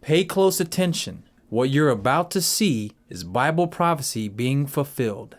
Pay close attention. What you're about to see is Bible prophecy being fulfilled.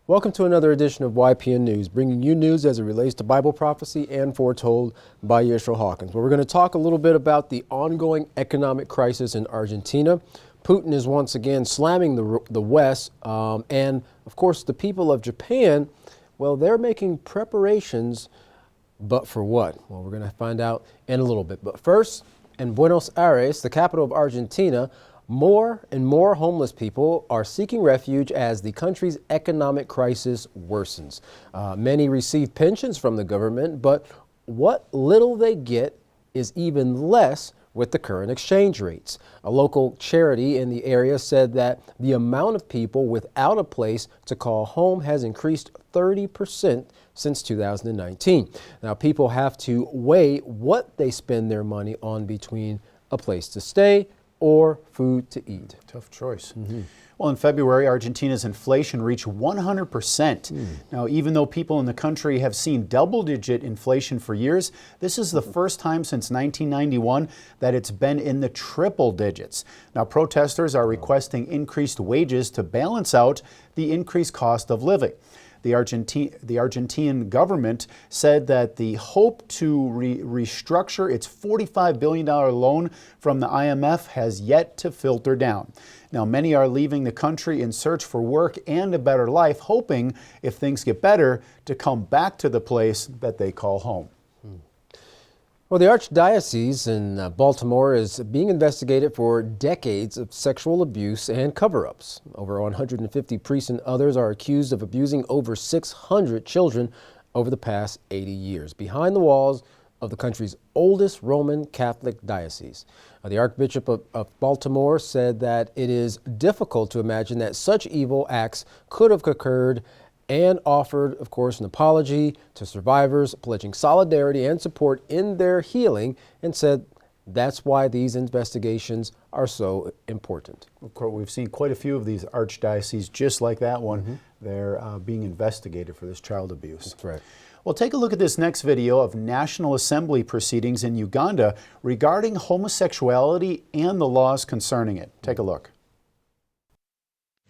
Welcome to another edition of YPN News, bringing you news as it relates to Bible prophecy and foretold by Yeshua Hawkins. Well, we're going to talk a little bit about the ongoing economic crisis in Argentina. Putin is once again slamming the West, and of course the people of Japan, well, they're making preparations, but for what? Well, we're going to find out in a little bit. But first, in Buenos Aires, the capital of Argentina, more and more homeless people are seeking refuge as the country's economic crisis worsens. Many receive pensions from the government, but what little they get is even less with the current exchange rates. A local charity in the area said that the amount of people without a place to call home has increased 30% since 2019. Now, people have to weigh what they spend their money on between a place to stay or food to eat. Tough choice. Mm-hmm. Well, in February, Argentina's inflation reached 100%. Now, even though people in the country have seen double-digit inflation for years, this is the first time since 1991 that it's been in the triple digits. Now, protesters are requesting increased wages to balance out the increased cost of living. The Argentine government said that the hope to restructure its $45 billion loan from the IMF has yet to filter down. Now, many are leaving the country in search for work and a better life, hoping, if things get better, to come back to the place that they call home. Well, the Archdiocese in Baltimore is being investigated for decades of sexual abuse and cover-ups. Over 150 priests and others are accused of abusing over 600 children over the past 80 years, behind the walls of the country's oldest Roman Catholic diocese. The Archbishop of Baltimore said that it is difficult to imagine that such evil acts could have occurred, and offered, of course, an apology to survivors, pledging solidarity and support in their healing, and said that's why these investigations are so important. Of course, we've seen quite a few of these archdioceses just like that one. Mm-hmm. They're being investigated for this child abuse. That's right. Well, take a look at this next video of National Assembly proceedings in Uganda regarding homosexuality and the laws concerning it. Take a look.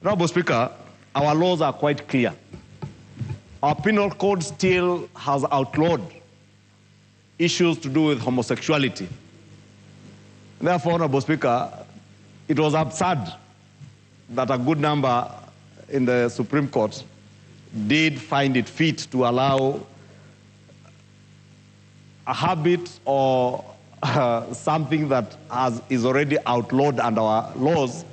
Honorable Speaker, our laws are quite clear. Our penal code still has outlawed issues to do with homosexuality. Therefore, Honorable Speaker, it was absurd that a good number in the Supreme Court did find it fit to allow a habit or something that is already outlawed under our laws,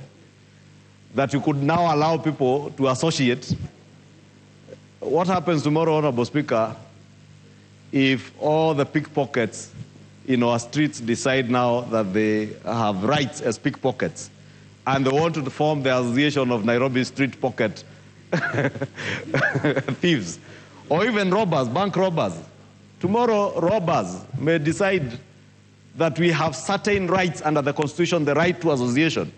that you could now allow people to associate. What happens tomorrow, Honorable Speaker, if all the pickpockets in our streets decide now that they have rights as pickpockets and they want to form the Association of Nairobi Street Pocket Thieves, or even robbers, bank robbers? Tomorrow, robbers may decide that we have certain rights under the Constitution, the right to association.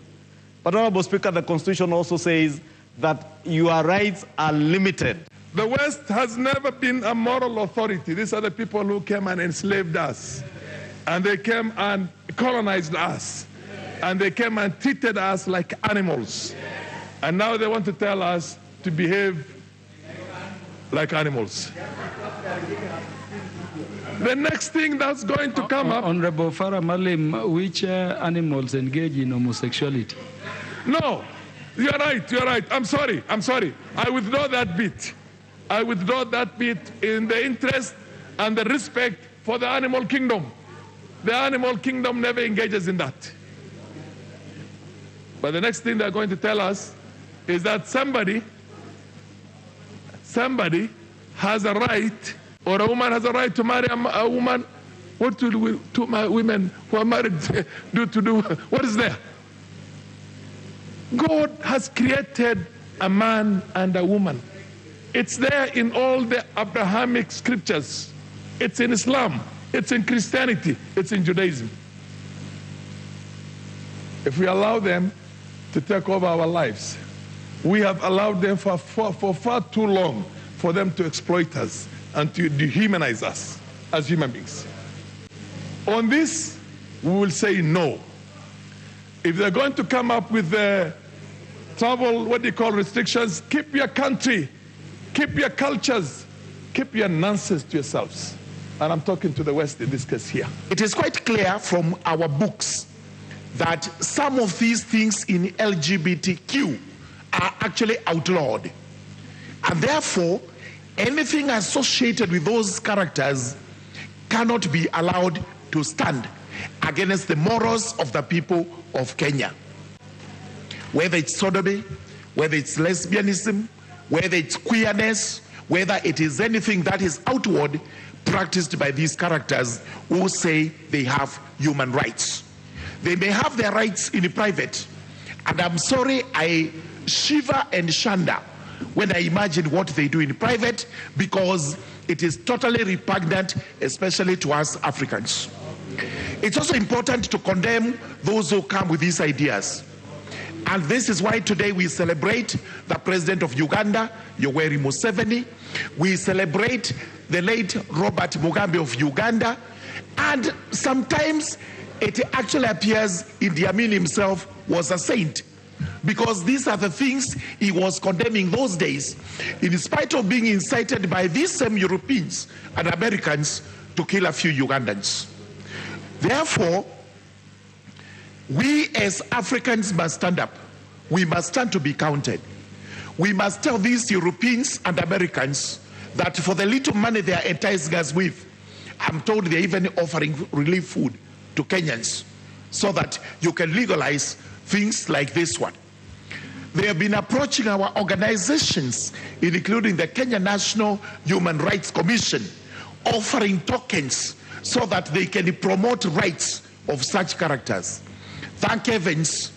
But, Honorable Speaker, the Constitution also says that your rights are limited. The West has never been a moral authority. These are the people who came and enslaved us. And they came and colonized us. And they came and treated us like animals. And now they want to tell us to behave like animals. The next thing that's going to come up... Honorable Farah Malim, which animals engage in homosexuality? No, you're right. I'm sorry. I withdraw that bit. I withdraw that bit in the interest and the respect for the animal kingdom. The animal kingdom never engages in that. But the next thing they're going to tell us is that somebody has a right, or a woman has a right to marry a woman What do two women who are married do? What is there? God has created a man and a woman. It's there in all the Abrahamic scriptures. It's in Islam. It's in Christianity. It's in Judaism. If we allow them to take over our lives, we have allowed them for far too long for them to exploit us and to dehumanize us as human beings. On this, we will say no. If they're going to come up with travel, what do you call restrictions, keep your country, keep your cultures, keep your nonsense to yourselves. And I'm talking to the West in this case here. It is quite clear from our books that some of these things in LGBTQ are actually outlawed. And therefore, anything associated with those characters cannot be allowed to stand against the morals of the people of Kenya. Whether it's sodomy, whether it's lesbianism, whether it's queerness, whether it is anything that is outward practiced by these characters who say they have human rights. They may have their rights in private, and I'm sorry, I shiver and shudder when I imagine what they do in private, because it is totally repugnant, especially to us Africans. It's also important to condemn those who come with these ideas. And this is why today we celebrate the president of Uganda, Yoweri Museveni. We celebrate the late Robert Mugabe of Uganda. And sometimes it actually appears Idi Amin himself was a saint, because these are the things he was condemning those days, in spite of being incited by these same Europeans and Americans to kill a few Ugandans. Therefore, we as Africans must stand up. We must stand to be counted. We must tell these Europeans and Americans that for the little money they are enticing us with, I'm told they're even offering relief food to Kenyans so that you can legalize things like this one. They have been approaching our organizations, including the Kenya National Human Rights Commission, offering tokens so that they can promote rights of such characters. Thank heavens,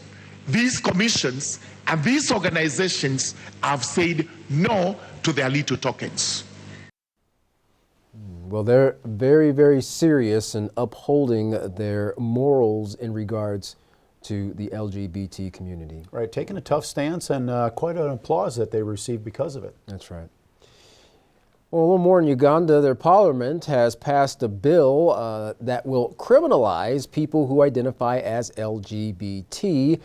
these commissions and these organizations have said no to their little tokens. Well, they're very, very serious in upholding their morals in regards to the LGBT community. Right, taking a tough stance, and quite an applause that they received because of it. That's right. Well, a little more in Uganda. Their parliament has passed a bill that will criminalize people who identify as LGBTQ,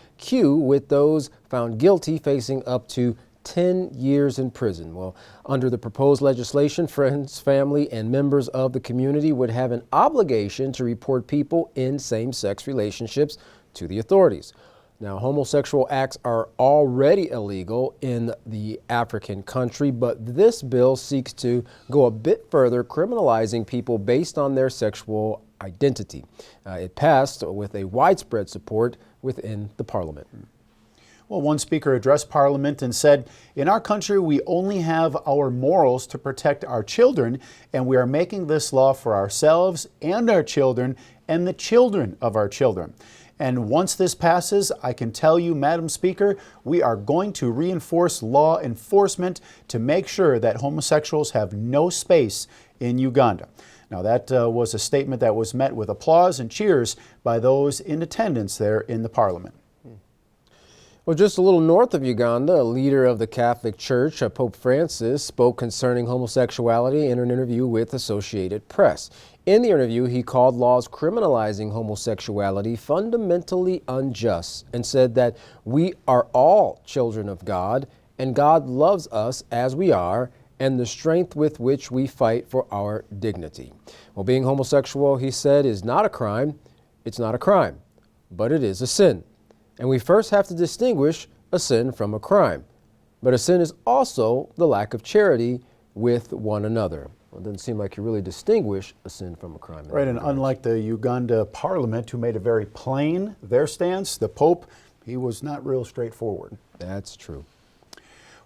with those found guilty facing up to 10 years in prison. Well, under the proposed legislation, friends, family, and members of the community would have an obligation to report people in same-sex relationships to the authorities. Now, homosexual acts are already illegal in the African country, but this bill seeks to go a bit further, criminalizing people based on their sexual identity. It passed with a widespread support within the parliament. Well, one speaker addressed Parliament and said, "In our country, we only have our morals to protect our children, and we are making this law for ourselves and our children and the children of our children. And once this passes, I can tell you, Madam Speaker, we are going to reinforce law enforcement to make sure that homosexuals have no space in Uganda." Now, that was a statement that was met with applause and cheers by those in attendance there in the Parliament. Well, just a little north of Uganda, a leader of the Catholic Church, Pope Francis, spoke concerning homosexuality in an interview with Associated Press. In the interview, he called laws criminalizing homosexuality fundamentally unjust and said that we are all children of God and God loves us as we are and the strength with which we fight for our dignity. Well, being homosexual, he said, is not a crime. It's not a crime, but it is a sin. And we first have to distinguish a sin from a crime. But a sin is also the lack of charity with one another. Well, it doesn't seem like you really distinguish a sin from a crime. Right, and unlike the Uganda Parliament, who made it very plain, their stance, the Pope, he was not real straightforward. That's true.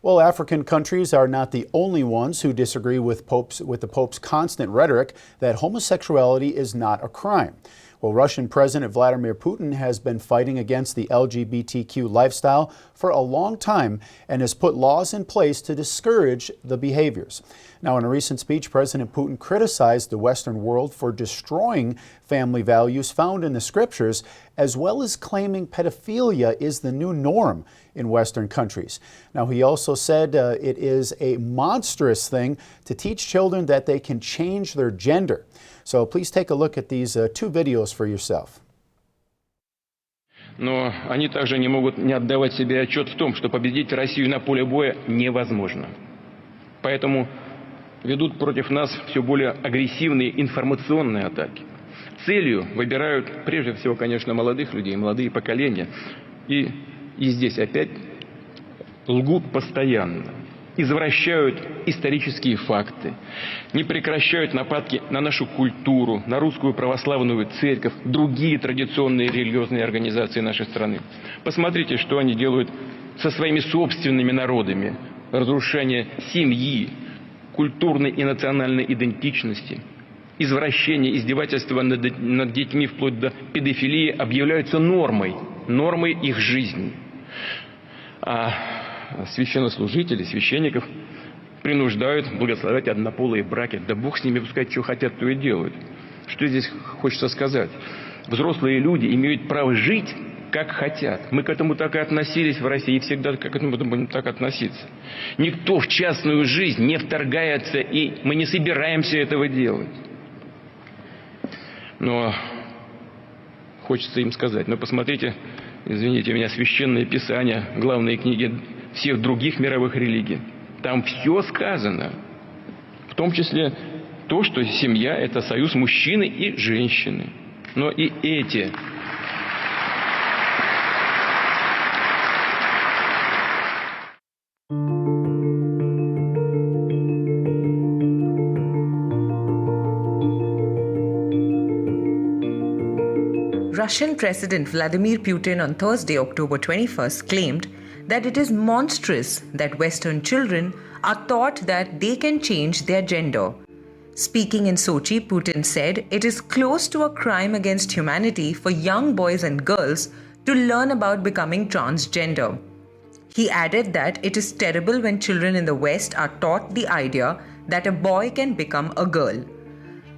Well, African countries are not the only ones who disagree with the Pope's constant rhetoric that homosexuality is not a crime. Well, Russian President Vladimir Putin has been fighting against the LGBTQ lifestyle for a long time and has put laws in place to discourage the behaviors. Now, in a recent speech, President Putin criticized the Western world for destroying family values found in the scriptures, as well as claiming pedophilia is the new norm in Western countries. Now, he also said it is a monstrous thing to teach children that they can change their gender. So please take a look at these two videos for yourself. Но они также не могут не отдавать себе отчет в том, что победить Россию на поле боя невозможно. Поэтому ведут против нас все более агрессивные информационные атаки. Целью выбирают прежде всего, конечно, молодых людей, молодые поколения. И здесь опять лгут постоянно. Извращают исторические факты, не прекращают нападки на нашу культуру, на русскую православную церковь, другие традиционные религиозные организации нашей страны. Посмотрите, что они делают со своими собственными народами. Разрушение семьи, культурной и национальной идентичности, извращение, издевательство над детьми вплоть до педофилии объявляются нормой их жизни. Священнослужителей, священников принуждают благословлять однополые браки. Да Бог с ними, пускай что хотят, то и делают. Что здесь хочется сказать? Взрослые люди имеют право жить, как хотят. Мы к этому так и относились в России, и всегда к этому будем так относиться. Никто в частную жизнь не вторгается, и мы не собираемся этого делать. Но хочется им сказать, но посмотрите, извините меня, священное писание, главные книги всех других мировых религий. Там все сказано. В том числе то, что семья – это союз мужчины и женщины. Но и эти Russian President Vladimir Putin on Thursday, October 21st, claimed that it is monstrous that Western children are taught that they can change their gender. Speaking in Sochi, Putin said it is close to a crime against humanity for young boys and girls to learn about becoming transgender. He added that it is terrible when children in the West are taught the idea that a boy can become a girl.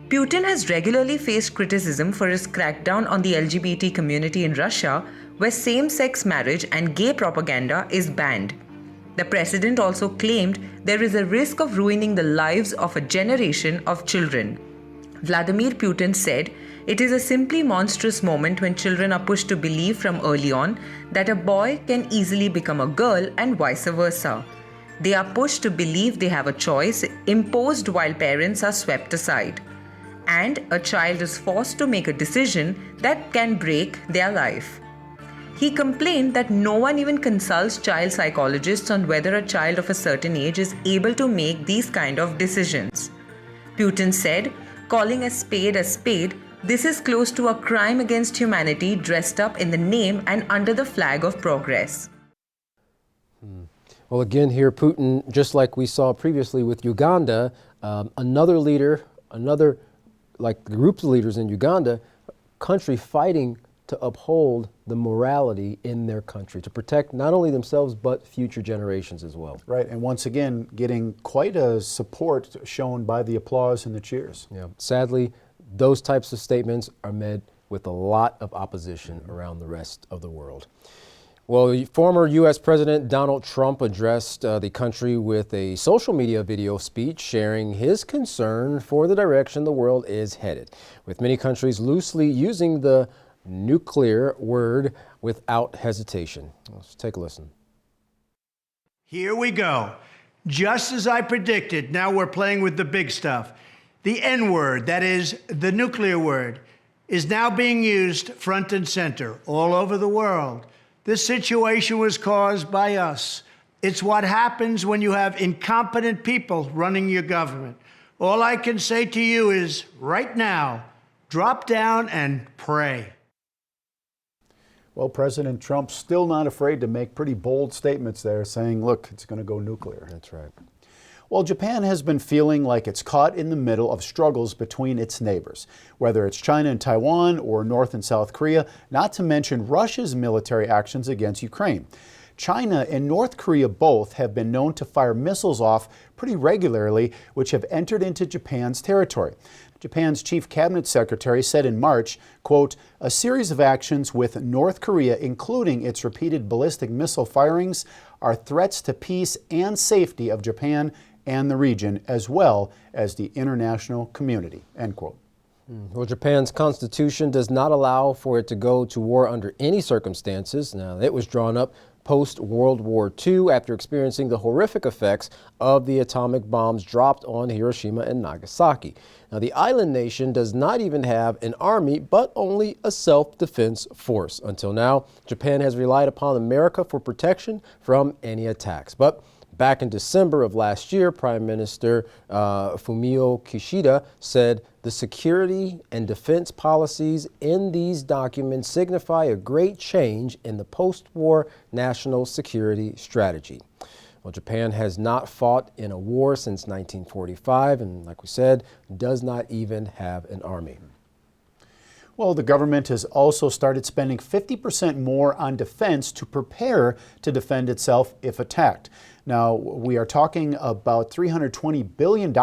Putin has regularly faced criticism for his crackdown on the LGBT community in Russia, where same-sex marriage and gay propaganda is banned. The president also claimed there is a risk of ruining the lives of a generation of children. Vladimir Putin said, "It is a simply monstrous moment when children are pushed to believe from early on that a boy can easily become a girl and vice versa. They are pushed to believe they have a choice, imposed while parents are swept aside. And a child is forced to make a decision that can break their life." He complained that no one even consults child psychologists on whether a child of a certain age is able to make these kind of decisions. Putin said, calling a spade, this is close to a crime against humanity dressed up in the name and under the flag of progress. Well, again here, Putin, just like we saw previously with Uganda, another groups of leaders in Uganda, country fighting to uphold the morality in their country, to protect not only themselves, but future generations as well. Right, and once again, getting quite a support shown by the applause and the cheers. Yeah. Sadly, those types of statements are met with a lot of opposition around the rest of the world. Well, former U.S. President Donald Trump addressed the country with a social media video speech sharing his concern for the direction the world is headed, with many countries loosely using the nuclear word without hesitation. Let's take a listen. Here we go. Just as I predicted, now we're playing with the big stuff. The N-word, that is the nuclear word, is now being used front and center all over the world. This situation was caused by us. It's what happens when you have incompetent people running your government. All I can say to you is, right now, drop down and pray. Well, President Trump's still not afraid to make pretty bold statements there, saying, look, it's going to go nuclear. That's right. Well, Japan has been feeling like it's caught in the middle of struggles between its neighbors, whether it's China and Taiwan or North and South Korea, not to mention Russia's military actions against Ukraine. China and North Korea both have been known to fire missiles off pretty regularly, which have entered into Japan's territory. Japan's chief cabinet secretary said in March, quote, a series of actions with North Korea, including its repeated ballistic missile firings, are threats to peace and safety of Japan and the region, as well as the international community, end quote. Well, Japan's constitution does not allow for it to go to war under any circumstances. Now, it was drawn up post-World War II after experiencing the horrific effects of the atomic bombs dropped on Hiroshima and Nagasaki. Now, the island nation does not even have an army, but only a self-defense force. Until now, Japan has relied upon America for protection from any attacks. But back in December of last year, Prime Minister Fumio Kishida said the security and defense policies in these documents signify a great change in the post-war national security strategy. Well, Japan has not fought in a war since 1945, and like we said, does not even have an army. Well, the government has also started spending 50% more on defense to prepare to defend itself if attacked. Now, we are talking about $320 billion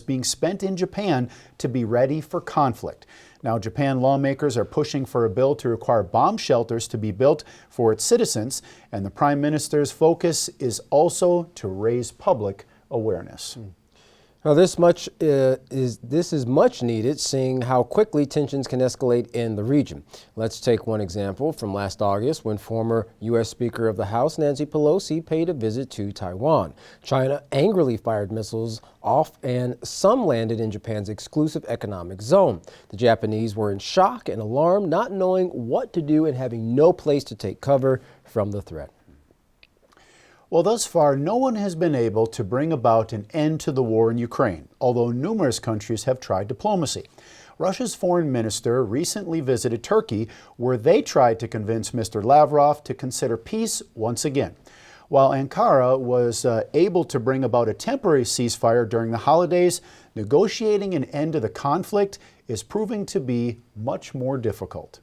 being spent in Japan to be ready for conflict. Now, Japan lawmakers are pushing for a bill to require bomb shelters to be built for its citizens, and the Prime Minister's focus is also to raise public awareness. Now, this is much needed, seeing how quickly tensions can escalate in the region. Let's take one example from last August when former U.S. Speaker of the House Nancy Pelosi paid a visit to Taiwan. China angrily fired missiles off, and some landed in Japan's exclusive economic zone. The Japanese were in shock and alarmed, not knowing what to do and having no place to take cover from the threat. Well, thus far, no one has been able to bring about an end to the war in Ukraine, although numerous countries have tried diplomacy. Russia's foreign minister recently visited Turkey, where they tried to convince Mr. Lavrov to consider peace once again. While Ankara was able to bring about a temporary ceasefire during the holidays, negotiating an end to the conflict is proving to be much more difficult.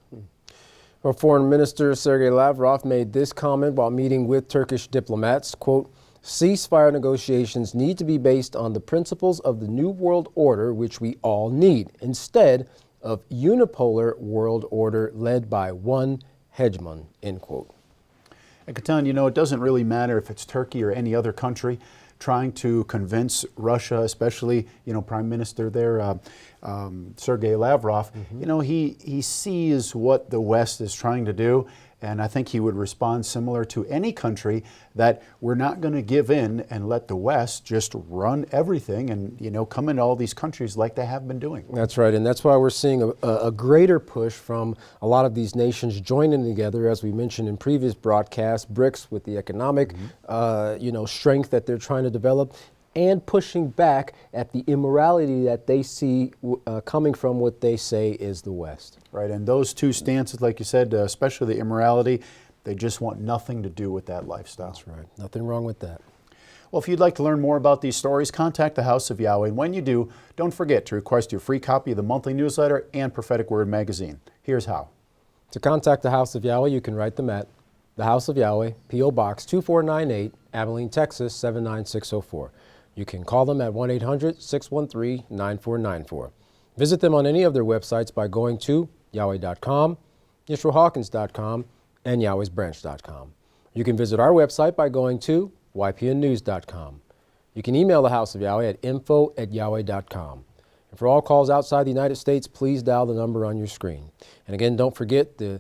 Well, Foreign Minister Sergei Lavrov made this comment while meeting with Turkish diplomats, quote, ceasefire negotiations need to be based on the principles of the New World Order, which we all need, instead of unipolar world order led by one hegemon, end quote. And Katan, you know, it doesn't really matter if it's Turkey or any other country trying to convince Russia, especially, you know, Prime Minister there, Sergei Lavrov, you know, he sees what the West is trying to do, and I think he would respond similar to any country, that we're not going to give in and let the West just run everything and, you know, come into all these countries like they have been doing. That's right, and that's why we're seeing a greater push from a lot of these nations joining together, as we mentioned in previous broadcasts, BRICS with the economic, you know, strength that they're trying to develop, and pushing back at the immorality that they see coming from what they say is the West. Right, and those two stances, like you said, especially the immorality, they just want nothing to do with that lifestyle. That's right. Nothing wrong with that. Well, if you'd like to learn more about these stories, contact the House of Yahweh. And when you do, don't forget to request your free copy of the monthly newsletter and Prophetic Word magazine. Here's how. To contact the House of Yahweh, you can write them at the House of Yahweh, P.O. Box 2498, Abilene, Texas 79604. You can call them at 1-800-613-9494. Visit them on any of their websites by going to Yahweh.com, YisraelHawkins.com, and Yahweh'sBranch.com. You can visit our website by going to YPNnews.com. You can email the House of Yahweh at info@Yahweh.com. And for all calls outside the United States, please dial the number on your screen. And again, don't forget to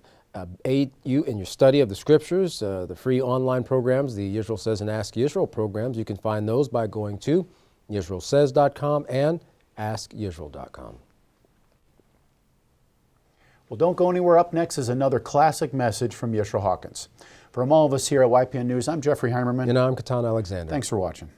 aid you in your study of the Scriptures, the free online programs, the Yisrael Says and Ask Yisrael programs. You can find those by going to YisraelSays.com and AskYisrael.com. Well, don't go anywhere. Up next is another classic message from Yisrael Hawkins. From all of us here at YPN News, I'm Jeffrey Heimerman. And I'm Katan Alexander. Thanks for watching.